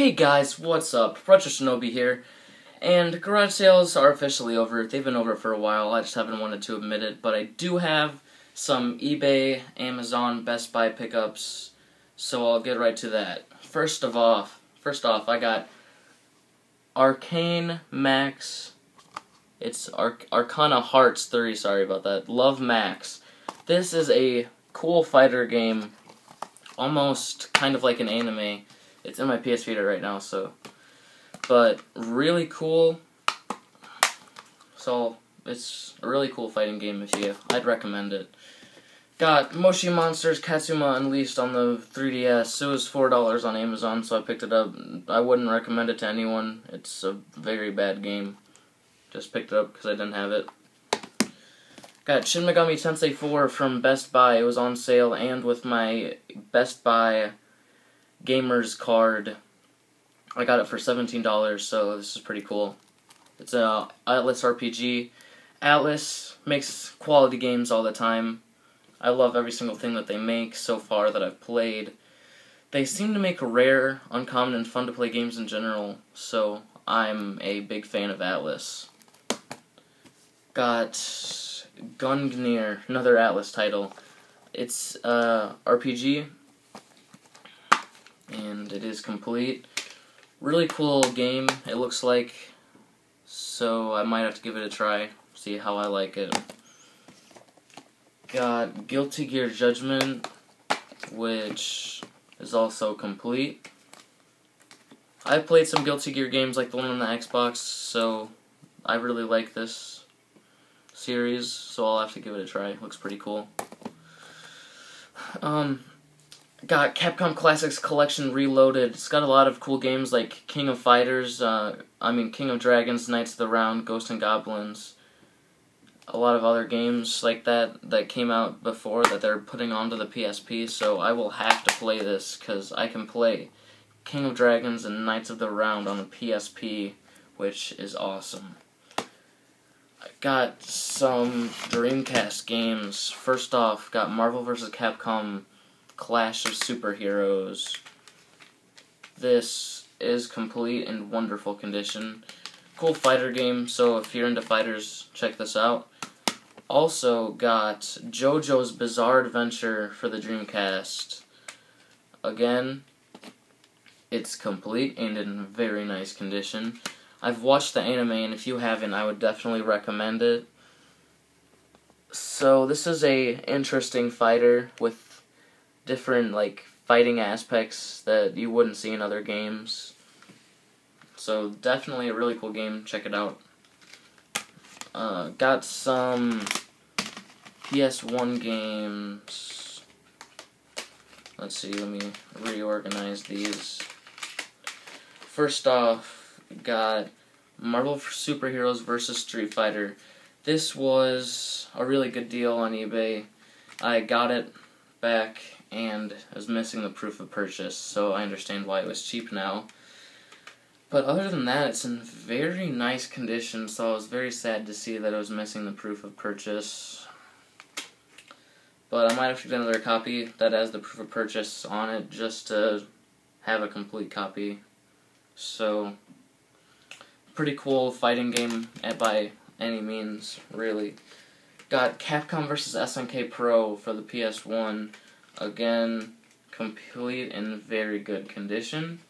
Hey guys, what's up? Retro Shinobi here, and garage sales are officially over. They've been over for a while, I just haven't wanted to admit it, but I do have some eBay, Amazon, Best Buy pickups, so I'll get right to that. First off, I got Arcane Max. It's Arcana Hearts 3, sorry about that. Love Max. This is a cool fighter game, almost kind of like an anime. It's in my PS Vita right now, but really cool. So it's a really cool fighting game. I'd recommend it. Got Moshi Monsters Katsuma Unleashed on the 3DS. It was $4 on Amazon, so I picked it up. I wouldn't recommend it to anyone. It's a very bad game. Just picked it up because I didn't have it. Got Shin Megami Tensei 4 from Best Buy. It was on sale, and with my Best Buy Gamers card, I got it for $17, so this is pretty cool. It's a Atlas RPG. Atlas makes quality games all the time. I love every single thing that they make so far that I've played. They seem to make rare, uncommon, and fun to play games in general, so I'm a big fan of Atlas. Got Gungnir, another Atlas title. It's RPG, and it is complete. Really cool game, it looks like, so I might have to give it a try, see how I like it. Got Guilty Gear Judgment, which is also complete. I've played some Guilty Gear games like the one on the Xbox, so I really like this series, so I'll have to give it a try. It looks pretty cool. Got Capcom Classics Collection Reloaded. It's got a lot of cool games like King of Fighters, King of Dragons, Knights of the Round, Ghosts and Goblins. A lot of other games like that came out before that they're putting onto the PSP, so I will have to play this because I can play King of Dragons and Knights of the Round on the PSP, which is awesome. I got some Dreamcast games. First off, got Marvel vs. Capcom Clash of Superheroes. This is complete in wonderful condition. Cool fighter game, so if you're into fighters, check this out. Also got JoJo's Bizarre Adventure for the Dreamcast. Again, it's complete and in very nice condition. I've watched the anime, and if you haven't, I would definitely recommend it. So this is a interesting fighter with different fighting aspects that you wouldn't see in other games. So definitely a really cool game. Check it out. Got some PS1 games. Let's see, let me reorganize these. First off, got Marvel Superheroes vs. Street Fighter. This was a really good deal on eBay. I got it back and I was missing the proof of purchase, so I understand why it was cheap now. But other than that, it's in very nice condition, so I was very sad to see that it was missing the proof of purchase. But I might have to get another copy that has the proof of purchase on it just to have a complete copy. So, pretty cool fighting game by any means, really. Got Capcom vs. SNK Pro for the PS1. Again, complete in very good condition.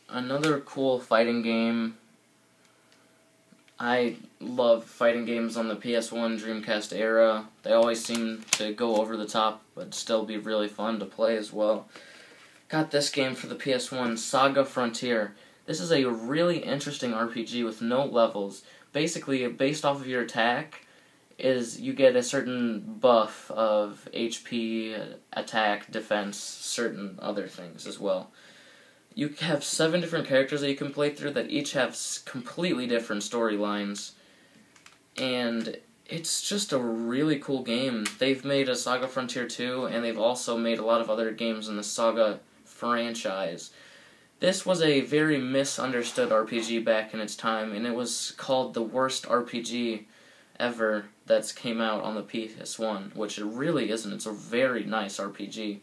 Another cool fighting game. I love fighting games on the PS1 Dreamcast era. They always seem to go over the top, but still be really fun to play as well. Got this game for the PS1, Saga Frontier. This is a really interesting RPG with no levels. Basically, based off of your attack, you get a certain buff of HP, attack, defense, certain other things as well. You have 7 different characters that you can play through that each have completely different storylines, and it's just a really cool game. They've made a Saga Frontier 2, and they've also made a lot of other games in the Saga franchise. This was a very misunderstood RPG back in its time, and it was called the worst RPG ever that's came out on the PS1, which it really isn't. It's a very nice RPG.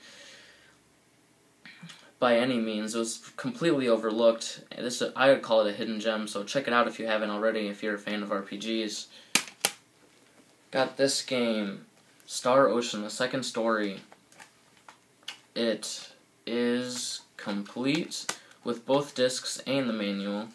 by any means. It was completely overlooked. I would call it a hidden gem, so check it out if you haven't already, if you're a fan of RPGs. Got this game, Star Ocean, the second story. It is complete with both discs and the manual.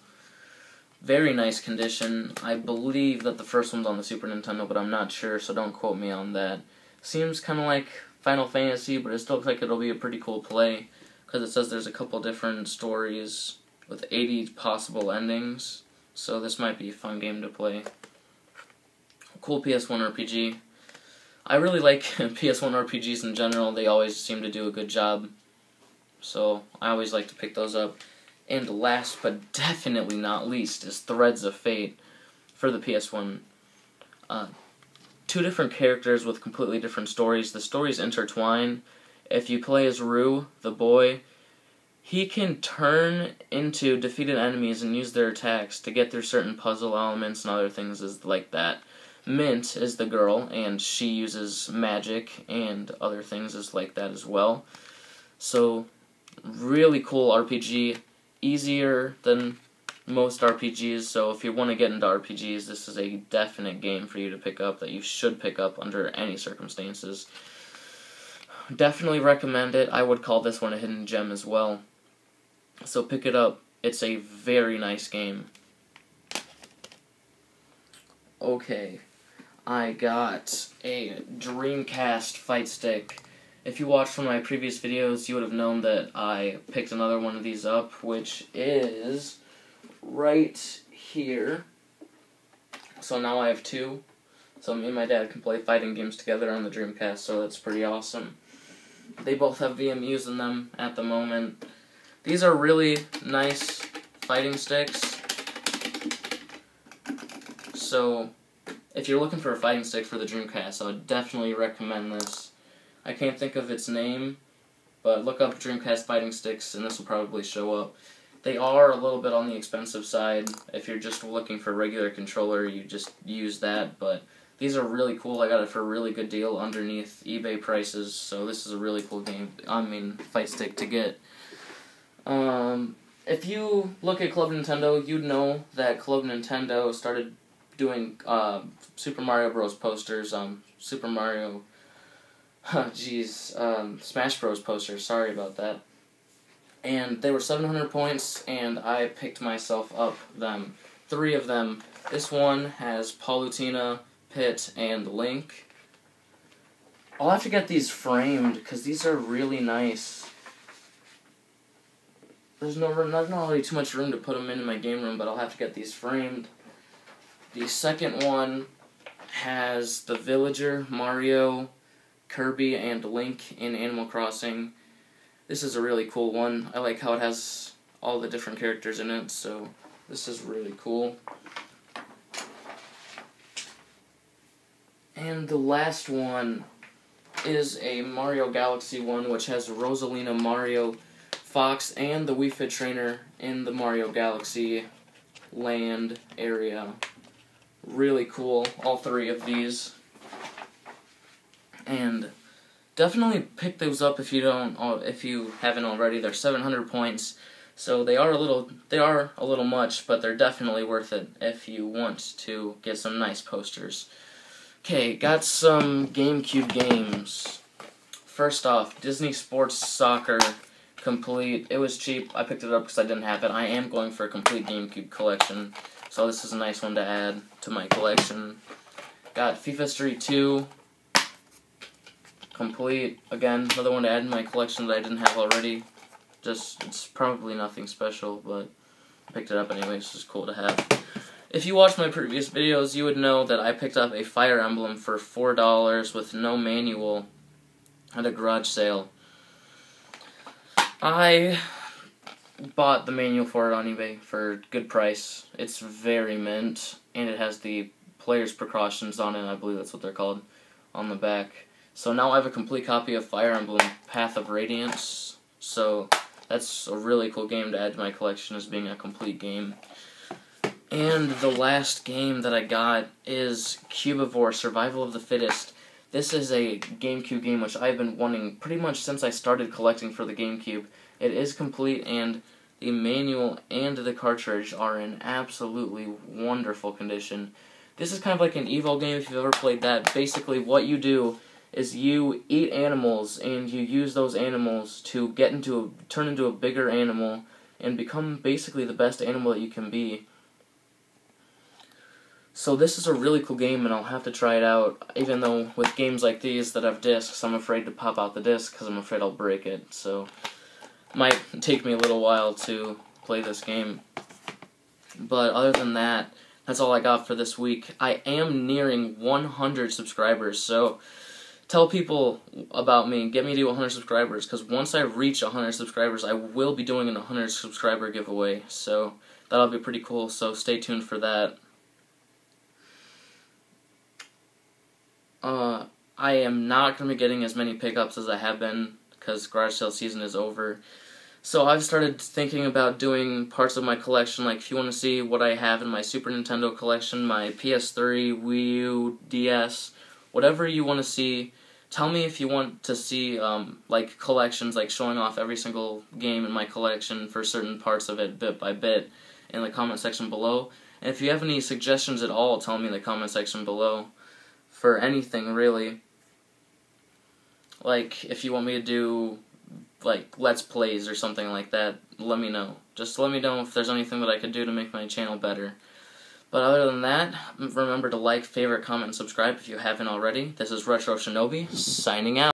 Very nice condition. I believe that the first one's on the Super Nintendo, but I'm not sure, so don't quote me on that. Seems kind of like Final Fantasy, but it still looks like it'll be a pretty cool play, because it says there's a couple different stories with 80 possible endings, so this might be a fun game to play. Cool PS1 RPG. I really like PS1 RPGs in general. They always seem to do a good job, so I always like to pick those up. And last but definitely not least is Threads of Fate for the PS1. Two different characters with completely different stories. The stories intertwine. If you play as Rue, the boy, he can turn into defeated enemies and use their attacks to get through certain puzzle elements and other things like that. Mint is the girl, and she uses magic and other things like that as well. So, really cool RPG. Easier than most RPGs, so if you want to get into RPGs, this is a definite game for you to pick up, that you should pick up under any circumstances. Definitely recommend it. I would call this one a hidden gem as well. So pick it up. It's a very nice game. Okay, I got a Dreamcast Fightstick. If you watched one of my previous videos, you would have known that I picked another one of these up, which is right here. So now I have two. So me and my dad can play fighting games together on the Dreamcast, so that's pretty awesome. They both have VMUs in them at the moment. These are really nice fighting sticks. So if you're looking for a fighting stick for the Dreamcast, I would definitely recommend this. I can't think of its name, but look up Dreamcast Fighting Sticks and this will probably show up. They are a little bit on the expensive side. If you're just looking for a regular controller, you just use that, but these are really cool. I got it for a really good deal underneath eBay prices, so this is a really cool fight stick to get. If you look at Club Nintendo, you'd know that Club Nintendo started doing Super Mario Bros. Posters, Smash Bros. Posters, sorry about that. And they were 700 points, and I picked myself up them. 3 of them. This one has Palutena, Pit, and Link. I'll have to get these framed, because these are really nice. There's not really too much room to put them in my game room, but I'll have to get these framed. The second one has the Villager, Mario, Kirby, and Link in Animal Crossing. This is a really cool one. I like how it has all the different characters in it, so this is really cool. And the last one is a Mario Galaxy one, which has Rosalina, Mario, Fox, and the Wii Fit Trainer in the Mario Galaxy land area. Really cool, all 3 of these. And definitely pick those up if you haven't already. They're 700 points, so they are a little much, but they're definitely worth it if you want to get some nice posters. Okay, got some GameCube games. First off, Disney Sports Soccer Complete. It was cheap. I picked it up because I didn't have it. I am going for a complete GameCube collection, so this is a nice one to add to my collection. Got FIFA Street 2. Complete. Again, another one to add in my collection that I didn't have already. It's probably nothing special, but I picked it up anyway, so it's cool to have. If you watched my previous videos, you would know that I picked up a Fire Emblem for $4 with no manual at a garage sale. I bought the manual for it on eBay for a good price. It's very mint, and it has the player's precautions on it, I believe that's what they're called, on the back. So now I have a complete copy of Fire Emblem Path of Radiance, so that's a really cool game to add to my collection as being a complete game. And the last game that I got is Cubivore, Survival of the Fittest. This is a GameCube game which I've been wanting pretty much since I started collecting for the GameCube. It is complete, and the manual and the cartridge are in absolutely wonderful condition. This is kind of like an Evo game if you've ever played that. Basically, what you do is you eat animals, and you use those animals to turn into a bigger animal, and become basically the best animal that you can be. So this is a really cool game, and I'll have to try it out, even though with games like these that have discs, I'm afraid to pop out the disc because I'm afraid I'll break it. So it might take me a little while to play this game. But other than that, that's all I got for this week. I am nearing 100 subscribers, so tell people about me. Get me to 100 subscribers, because once I reach 100 subscribers, I will be doing an 100 subscriber giveaway. So that'll be pretty cool, so stay tuned for that. I am not going to be getting as many pickups as I have been, because garage sale season is over. So I've started thinking about doing parts of my collection, like if you want to see what I have in my Super Nintendo collection, my PS3, Wii U, DS, whatever you want to see. Tell me if you want to see like collections, like showing off every single game in my collection for certain parts of it, bit by bit, in the comment section below. And if you have any suggestions at all, tell me in the comment section below. For anything, really. Like, if you want me to do, like, Let's Plays or something like that, let me know. Just let me know if there's anything that I could do to make my channel better. But other than that, remember to like, favorite, comment, and subscribe if you haven't already. This is Retro Shinobi, signing out.